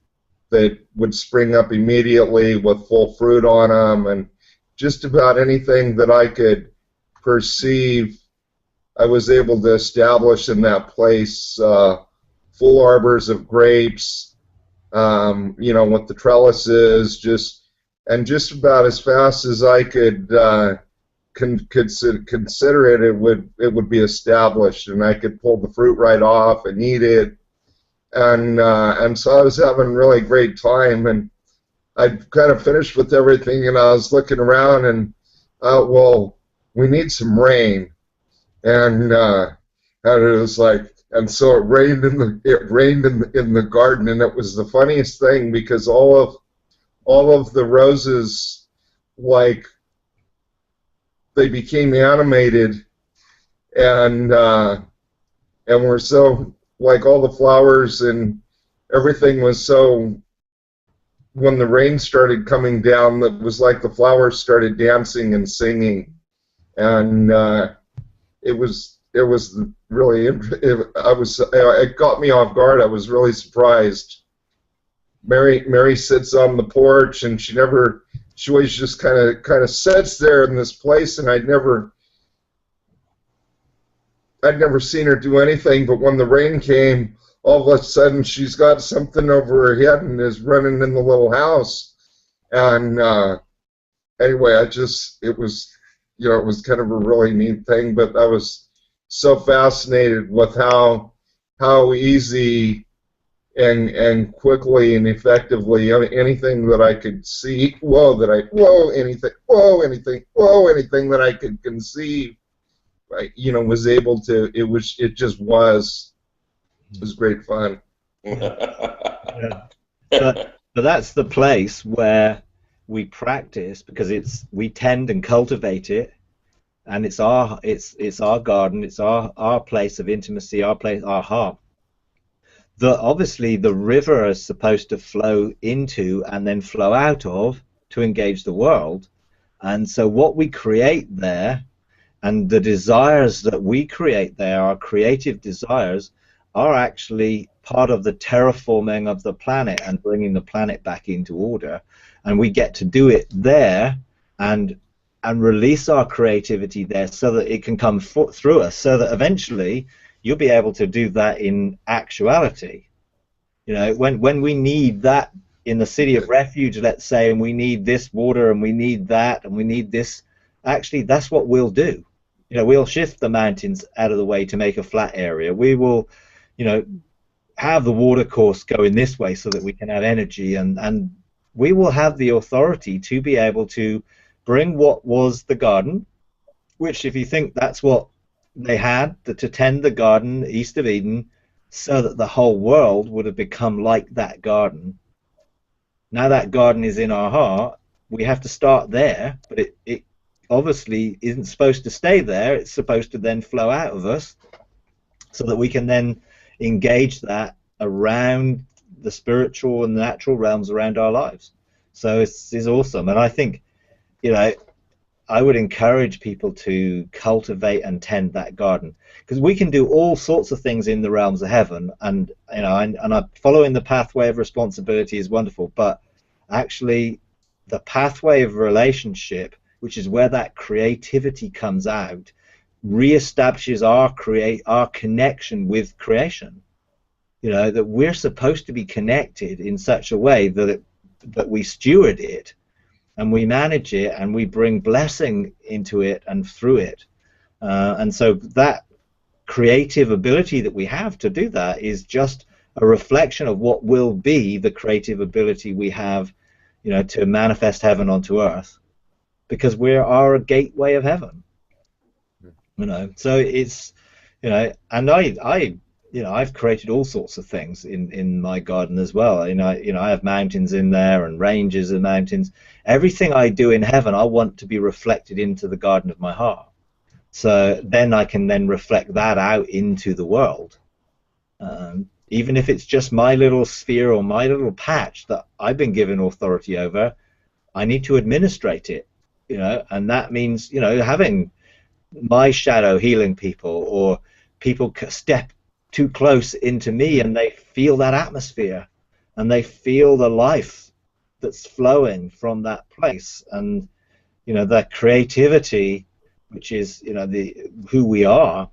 that would spring up immediately with full fruit on them, and just about anything that I could perceive, I was able to establish in that place. Full arbors of grapes, with the trellises, just about as fast as I could consider it, it would be established, and I could pull the fruit right off and eat it, and so I was having a really great time, and I'd kind of finished with everything, and I was looking around, and well, we need some rain, and it was like. And so it rained in the garden, and it was the funniest thing because all of the roses, they became animated, and were so all the flowers and everything was so. When the rain started coming down, it was like the flowers started dancing and singing, and it was really, it got me off guard. I was really surprised. Mary sits on the porch, and she always just kind of sits there in this place, and I'd never seen her do anything. But when the rain came, all of a sudden she's got something over her head and is running in the little house. And anyway, it was kind of a really neat thing. But I was so fascinated with how easy and quickly and effectively anything that I could see, anything that I could conceive, was able to. It just was. It was great fun. Yeah. But that's the place where we practice, because we tend and cultivate it. And it's our garden, it's our place of intimacy, our heart. Obviously the river is supposed to flow into and then flow out of to engage the world. And so what we create there and the desires that we create there, our creative desires, are actually part of the terraforming of the planet and bringing the planet back into order. And we get to do it there and release our creativity there so that it can come through us, so that eventually you'll be able to do that in actuality. When we need that in the city of refuge, let's say, and we need this water and we need that and we need this, actually that's what we'll do. We'll shift the mountains out of the way to make a flat area. We will, have the water course going this way so that we can have energy, and we will have the authority to be able to bring what was the garden, which, if you think that's what they had, to tend the garden east of Eden, so that the whole world would have become like that garden. Now that garden is in our heart, we have to start there, but it obviously isn't supposed to stay there. It's supposed to then flow out of us so that we can then engage that around the spiritual and natural realms around our lives. So it's awesome. And I think, you know, I would encourage people to cultivate and tend that garden, because we can do all sorts of things in the realms of heaven, and you know, and following the pathway of responsibility is wonderful, but actually the pathway of relationship, which is where that creativity comes out, reestablishes our connection with creation. You know, that we're supposed to be connected in such a way that we steward it, and we manage it, and we bring blessing into it and through it. And so that creative ability that we have to do that is just a reflection of what will be the creative ability we have, you know, to manifest heaven onto earth, because we are a gateway of heaven. You know, so it's, you know, and I you know, I've created all sorts of things in my garden as well. You know, I have mountains in there and ranges of mountains. Everything I do in heaven, I want to be reflected into the garden of my heart. So then I can then reflect that out into the world. Even if it's just my little sphere or my little patch that I've been given authority over, I need to administrate it. You know, and that means, you know, having my shadow healing people, or people step too close into me and they feel that atmosphere and they feel the life that's flowing from that place, and you know, that creativity, which is, you know, who we are,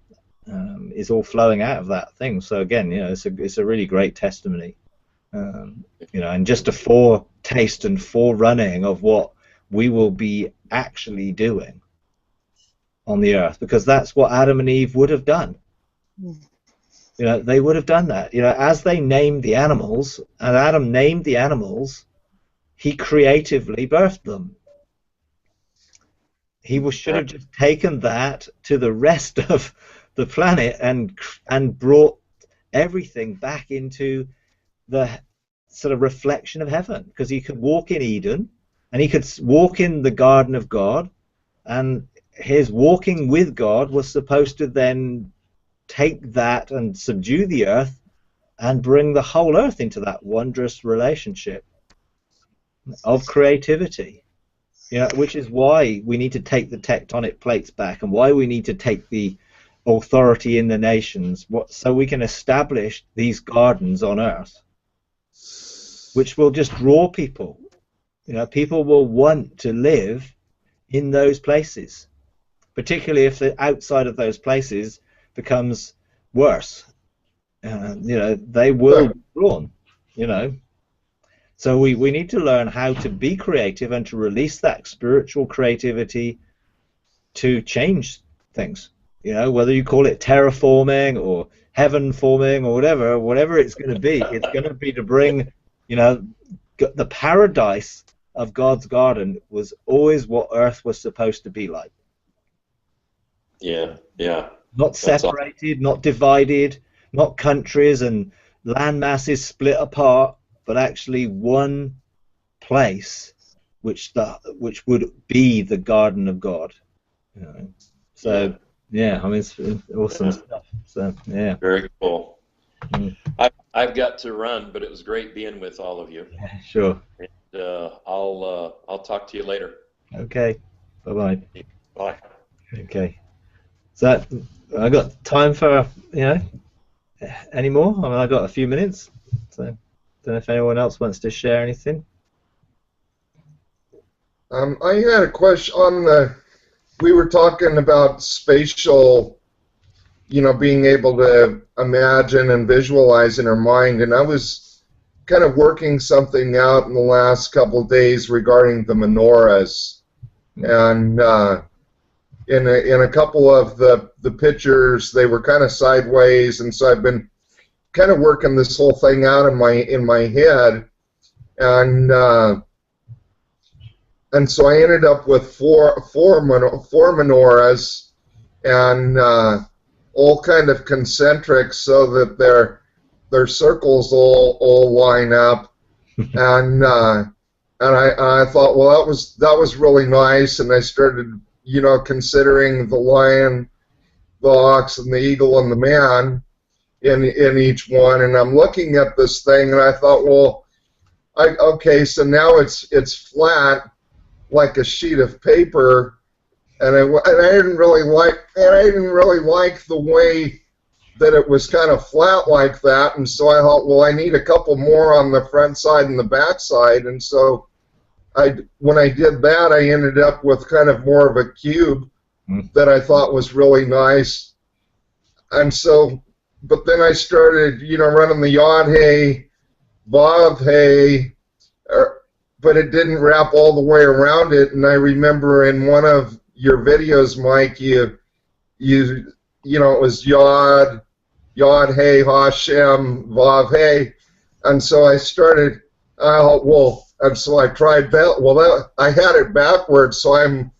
is all flowing out of that thing. So again, you know, it's a really great testimony, you know, and just a foretaste and forerunning of what we will be actually doing on the earth, because that's what Adam and Eve would have done. You know, they would have done that. You know, as they named the animals, and Adam named the animals, he creatively birthed them. He should have just taken that to the rest of the planet and brought everything back into the sort of reflection of heaven, because he could walk in Eden and he could walk in the garden of God, and his walking with God was supposed to then take that and subdue the earth and bring the whole earth into that wondrous relationship of creativity. You know, which is why we need to take the tectonic plates back, and why we need to take the authority in the nations, so we can establish these gardens on earth, which will just draw people. You know, people will want to live in those places, particularly if the outside of those places becomes worse. You know, they will be drawn, you know. So we need to learn how to be creative and to release that spiritual creativity to change things. You know, whether you call it terraforming or heaven forming or whatever it's going to be, it's going to be to bring, you know, the paradise of God's garden was always what earth was supposed to be like. Yeah, yeah. Not separated, not divided, not countries and land masses split apart, but actually one place, which would be the garden of God. You know? So yeah, I mean, it's awesome stuff. So yeah. Very cool. I've got to run, but it was great being with all of you. Yeah, sure. And I'll talk to you later. Okay. Bye-bye. Bye. Okay. So I got time for, you know, any more? I mean, I got a few minutes. So don't know if anyone else wants to share anything. I had a question on we were talking about spatial, you know, being able to imagine and visualize in our mind, and I was kind of working something out in the last couple of days regarding the menorahs, and in a couple of the pictures they were kind of sideways, and so I've been kind of working this whole thing out in my head, and and so I ended up with four menorahs, and all kind of concentric, so that their circles all line up, and I thought, well, that was really nice, and I started, considering the lion, the ox, and the eagle, and the man in each one, and I'm looking at this thing, and I thought, well, okay, so now it's flat like a sheet of paper, and I didn't really like the way that it was kind of flat like that, and so I thought, well, I need a couple more on the front side and the back side, and so when I did that, I ended up with kind of more of a cube that I thought was really nice, and so, but then I started, running the yod hay, vav hay, but it didn't wrap all the way around it, and I remember in one of your videos, Mike, it was yod hey, Hashem, vav hey, and so I started, and so I tried that. Well, I had it backwards, so I'm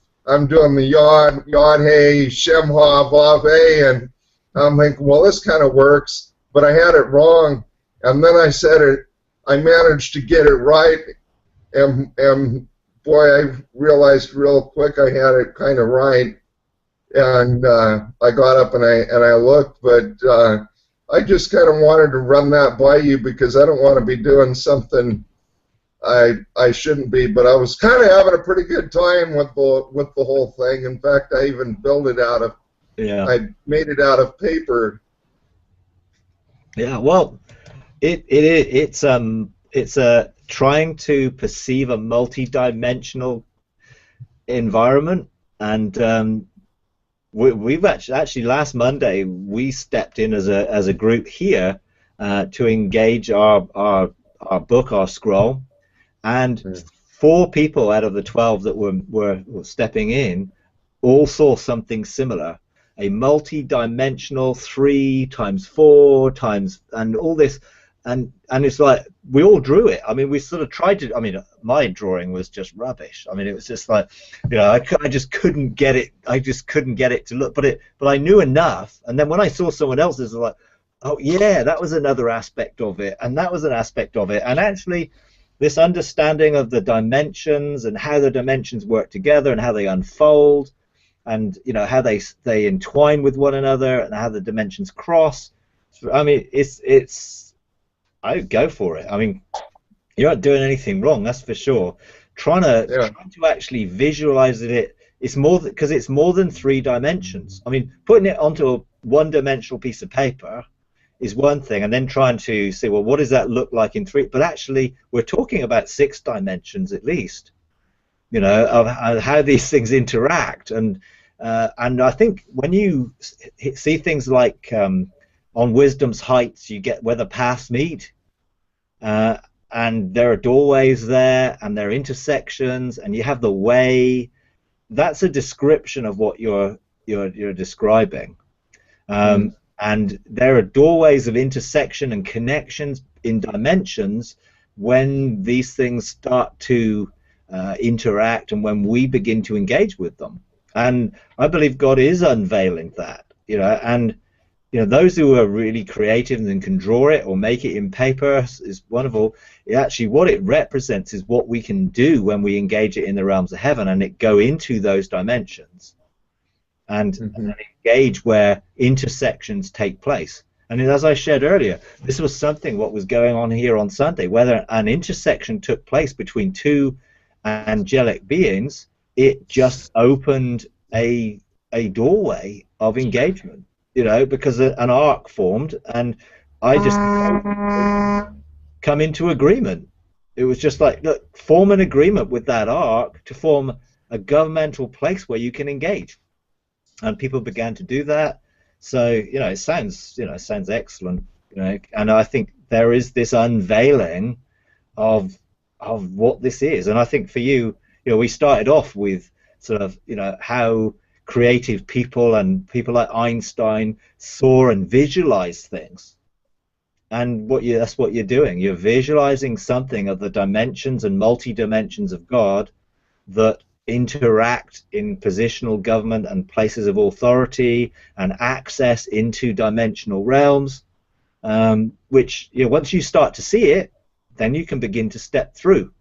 doing the yod hey, shem ha, vav hey, and I'm thinking, well, this kind of works, but I had it wrong, and then I said it. I managed to get it right, and boy, I realized real quick I had it kind of right, and I got up and I looked, but I just kind of wanted to run that by you because I don't want to be doing something I shouldn't be. But I was kind of having a pretty good time with the whole thing. In fact, I even built it out of I made it out of paper. Yeah, well, it's trying to perceive a multi-dimensional environment, and we've actually last Monday we stepped in as a group here to engage our book, our scroll, and 4 people out of the 12 that were stepping in all saw something similar. A multi-dimensional 3 times 4 times and all this, and it's like we all drew it. I mean, we sort of tried to. I mean, my drawing was just rubbish. I mean, it was just like, I just couldn't get it. I just couldn't get it to look. But I knew enough. And then when I saw someone else's, I was like, oh yeah, that was another aspect of it, and that was an aspect of it. And actually, this understanding of the dimensions and how the dimensions work together and how they unfold, and how they entwine with one another and how the dimensions cross. I mean, it's I go for it. I mean, you're not doing anything wrong, that's for sure. Trying to actually visualize it's more because it's more than 3 dimensions. I mean, putting it onto a one-dimensional piece of paper is one thing, and then trying to say, well, what does that look like in 3? But actually, we're talking about 6 dimensions at least. Of how these things interact, and I think when you see things like on Wisdom's Heights, you get where the paths meet, and there are doorways there, and there are intersections, and you have the way. That's a description of what you're describing, and there are doorways of intersection and connections in dimensions when these things start to interact and when we begin to engage with them. And I believe God is unveiling that, and those who are really creative and can draw it or make it in paper is wonderful. Actually, what it represents is what we can do when we engage it in the realms of heaven and it go into those dimensions and engage where intersections take place. And as I shared earlier, this was something what was going on here on Sunday. Whether an intersection took place between 2 angelic beings, it just opened a doorway of engagement, because an arc formed, and I just come into agreement. It was just like, look, form an agreement with that arc to form a governmental place where you can engage, and people began to do that. So it sounds excellent, and I think there is this unveiling of what this is. And I think for you, we started off with sort of how creative people and people like Einstein saw and visualized things, and that's what you're doing. You're visualizing something of the dimensions and multi-dimensions of God that interact in positional government and places of authority and access into dimensional realms, which, you know, once you start to see it, then you can begin to step through.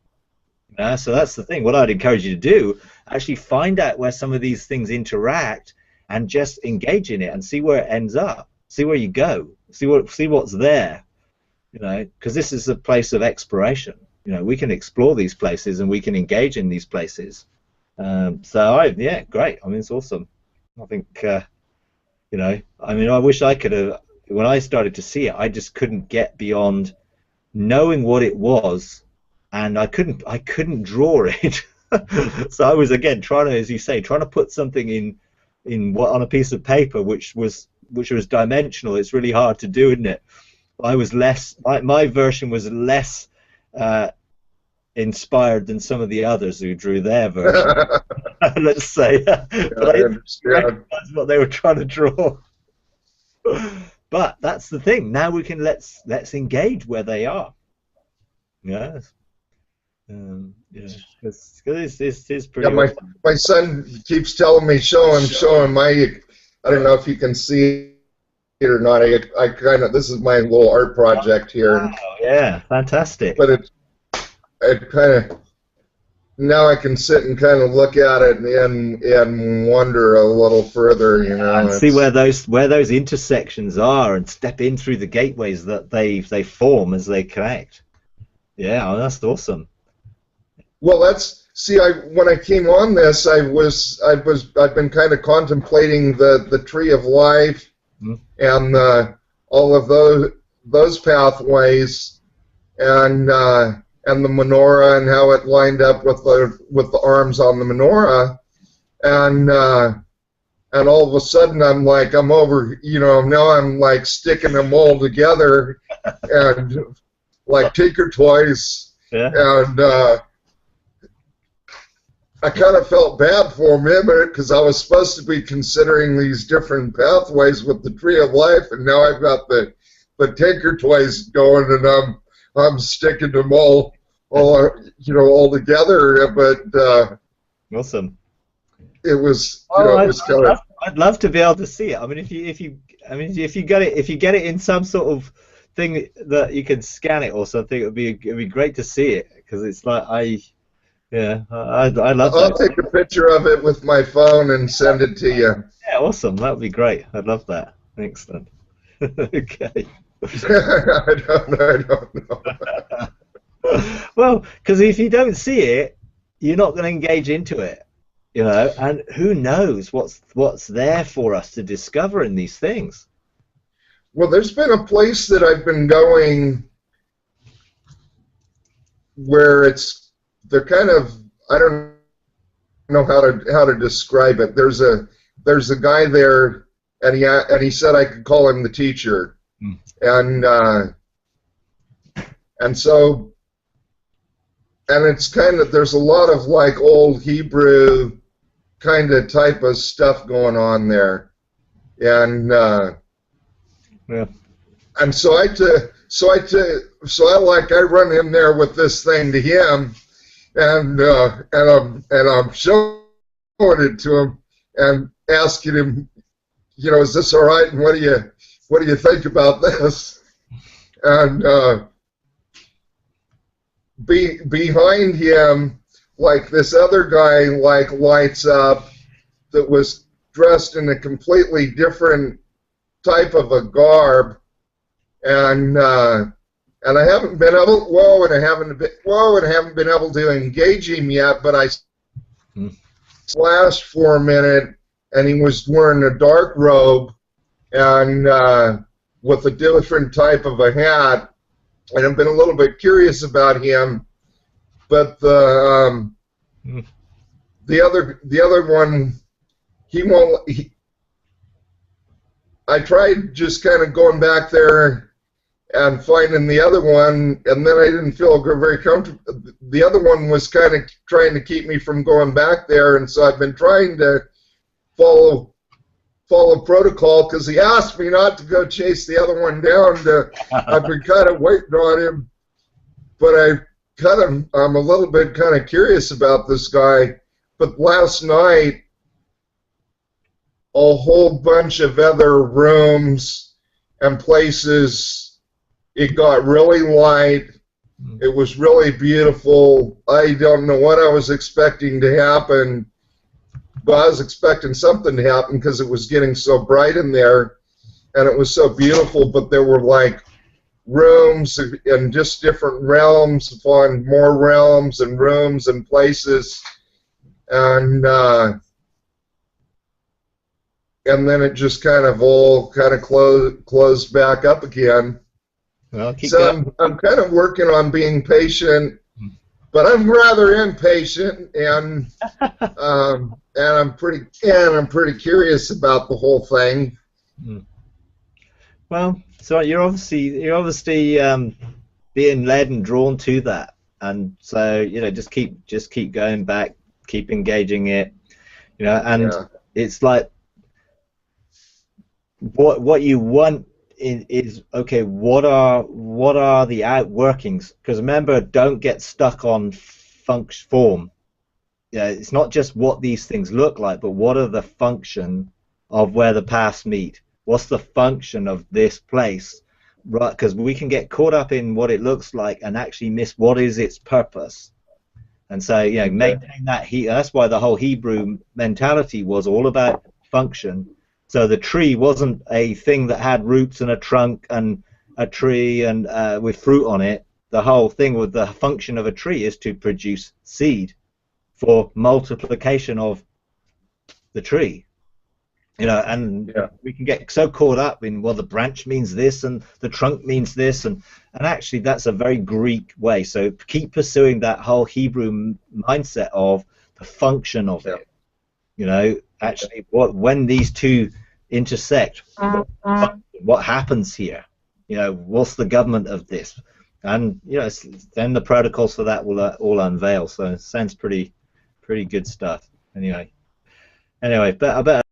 So that's the thing. What I'd encourage you to do, actually find out where some of these things interact and just engage in it and see where it ends up. See where you go. See what's there. You know, because this is a place of exploration. You know, we can explore these places and we can engage in these places. Yeah, great. I mean, it's awesome. I think, you know, I mean, I wish I could have. When I started to see it, I just couldn't get beyond knowing what it was, and I couldn't draw it. So I was, again, trying to, as you say, trying to put something on a piece of paper which was dimensional. It's really hard to do, isn't it? I was less, my version was less inspired than some of the others who drew their version. Let's say, but I recognize what they were trying to draw. But that's the thing. Now we can let's engage where they are. Yes. It's pretty. Yeah, my son keeps telling me, show him. I don't know if you can see it or not. I kind of, this is my little art project here. Wow, yeah, fantastic. But it kind of, now I can sit and kind of look at it and wonder a little further, you know, and see where those intersections are, and step in through the gateways that they form as they connect. Yeah, that's awesome. Well, when I came on this, I've been kind of contemplating the tree of life and all of those pathways and the menorah and how it lined up with the arms on the menorah, and all of a sudden I'm over, you know, now I'm like sticking them all together and like Tinker Toys, and I kind of felt bad for him because I was supposed to be considering these different pathways with the tree of life, and now I've got the Tinker Toys going, and I'm sticking them all together. But awesome. It was, you know, it was kind of. I'd love to be able to see it. I mean, if you get it in some sort of thing that you can scan it or something, it'd be great to see it, because it's like I love that. I'll take a picture of it with my phone and send it to you. Yeah, awesome. That would be great. I'd love that. Excellent. Okay. I don't know. Well, because if you don't see it, you're not going to engage into it, you know. And who knows what's there for us to discover in these things. Well, there's been a place that I've been going where they're kind of, I don't know how to describe it. There's a guy there, and he said I could call him the teacher, and so, and it's kind of, there's a lot of like old Hebrew kind of type of stuff going on there, and and so I run in there with this thing to him, and I'm showing it to him and asking him, you know, is this all right? And what do you think about this? And behind him, like, this other guy like lights up that was dressed in a completely different type of a garb, and I haven't been able, and I haven't been able to engage him yet, but I flashed for a minute, and he was wearing a dark robe and with a different type of a hat, and I've been a little bit curious about him, but the other one, he won't. I tried just kind of going back there and finding the other one, and then I didn't feel very comfortable. The other one was kind of trying to keep me from going back there, and so I've been trying to follow protocol, because he asked me not to go chase the other one down. I've been kind of waiting on him, but I'm a little bit kind of curious about this guy, but last night a whole bunch of other rooms and places, it got really light. It was really beautiful. I don't know what I was expecting to happen, but I was expecting something to happen because it was getting so bright in there and it was so beautiful, but there were like rooms and just different realms upon more realms and rooms and places, and then it just kind of all kind of closed back up again. Well, keep So going. I'm kind of working on being patient, but I'm rather impatient, and I'm pretty curious about the whole thing. Well, so you're obviously being led and drawn to that, and so just keep going back, keep engaging it, and Yeah. it's like what you want is okay. What are the outworkings? Because remember, don't get stuck on form. Yeah, it's not just what these things look like, but what are the function of where the paths meet. What's the function of this place? Right, because we can get caught up in what it looks like and actually miss what is its purpose. And so, maintain that. That's why the whole Hebrew mentality was all about function. So the tree wasn't a thing that had roots and a trunk and a tree and with fruit on it. The whole thing with the function of a tree is to produce seed for multiplication of the tree. And we can get so caught up in, well, the branch means this and the trunk means this, and actually that's a very Greek way. So keep pursuing that whole Hebrew mindset of the function of it. Actually, when these two intersect, what happens here? What's the government of this? And then the protocols for that will all unveil. So it sounds pretty good stuff. Anyway, but I bet.